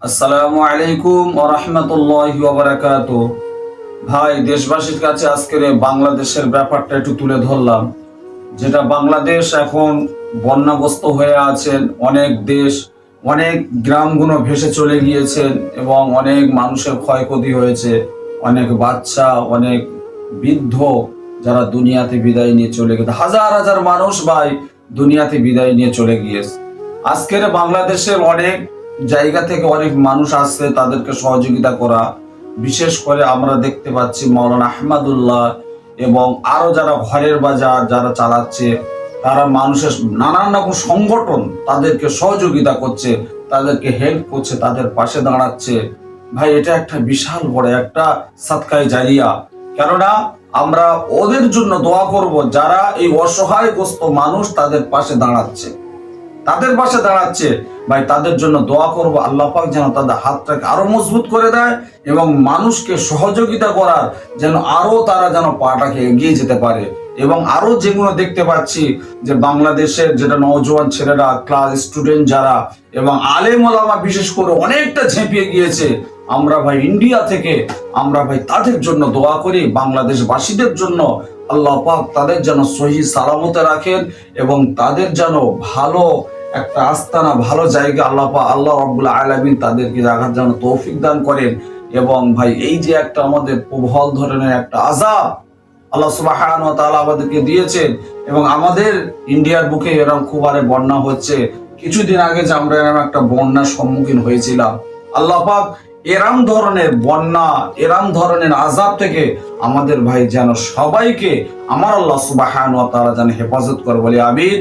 আসসালামু আলাইকুম ওয়া রাহমাতুল্লাহি ওয়া বারাকাতুহু। ভাই, দেশবাসীর কাছে আজকের এই বাংলাদেশের ব্যাপারটা একটু তুলে ধরলাম। যেটা বাংলাদেশ এখন বন্যাগ্রস্ত হয়ে আছেন, অনেক দেশ, অনেক গ্রামগুলো ভেসে চলে গিয়েছেন এবং অনেক মানুষের ক্ষয়ক্ষতি হয়েছে। অনেক বাচ্চা, অনেক বৃদ্ধ যারা দুনিয়াতে বিদায় নিয়ে চলে গেছে, হাজার হাজার মানুষ ভাই দুনিয়াতে বিদায় নিয়ে চলে গিয়েছে। আজকের বাংলাদেশের অনেক জায়গা থেকে অনেক মানুষ আসছে তাদেরকে সহযোগিতা করা। বিশেষ করে আমরা দেখতে পাচ্ছি মাওলানা আহমদুল্লাহ এবং আরো যারা ঘরের বাজার যারা চালাচ্ছে, তারা মানুষের নানান রকম সংগঠন তাদেরকে সহযোগিতা করছে, তাদেরকে হেল্প করছে, তাদের পাশে দাঁড়াচ্ছে। ভাই, এটা একটা বিশাল বড় একটা সাদকায়ে জারিয়া। কেননা আমরা ওদের জন্য দোয়া করব যারা এই অসহায়গ্রস্ত মানুষ তাদের পাশে দাঁড়াচ্ছে, ভাই তাদের জন্য দোয়া করব। আল্লাহ পাক যেন তাদের হাতটাকে আরো মজবুত করে দেয় এবং মানুষকে সহযোগিতা করার যেন আরো তারা যেন পাটাকে এগিয়ে যেতে পারে। এবং আরো যেগুলো দেখতে পাচ্ছি যে বাংলাদেশের যেটা নওজোয়ান ছেলেরা, ক্লাস স্টুডেন্ট যারা এবং আলেম ওলামা বিশেষ করে অনেকটা ঝেঁপিয়ে গিয়েছে, আমরা ভাই ইন্ডিয়া থেকে আমরা ভাই তাদের জন্য দোয়া করি। বাংলাদেশবাসীদের জন্য আল্লাহ পাক তাদের যেন সহি সালামতে রাখেন এবং তাদের যেন ভালো একটা আস্তানা, ভালো জায়গা আল্লাহ রাব্বুল আলামিন তাদেরকে রাখার জন্য তৌফিক দান করেন। এবং ভাই এই যে একটা আমাদের প্রবল ধরনের একটা আযাব আল্লাহ সুবহানাহু ওয়া তাআলা আমাদেরকে দিয়েছেন এবং আমাদের ইন্ডিয়ার বুকে এরকম খুব আরে বন্যা হচ্ছে। কিছুদিন আগে যে আমরা এরকম একটা বন্যার সম্মুখীন হয়েছিলাম, আল্লাহ পাক এরম ধরনের বন্যা, এরম ধরনের আযাব থেকে আমাদের ভাই যেন সবাইকে আমার আল্লাহ সুবহানাহু ওয়া তাআলা যেন হেফাজত করে, বলি আমিন।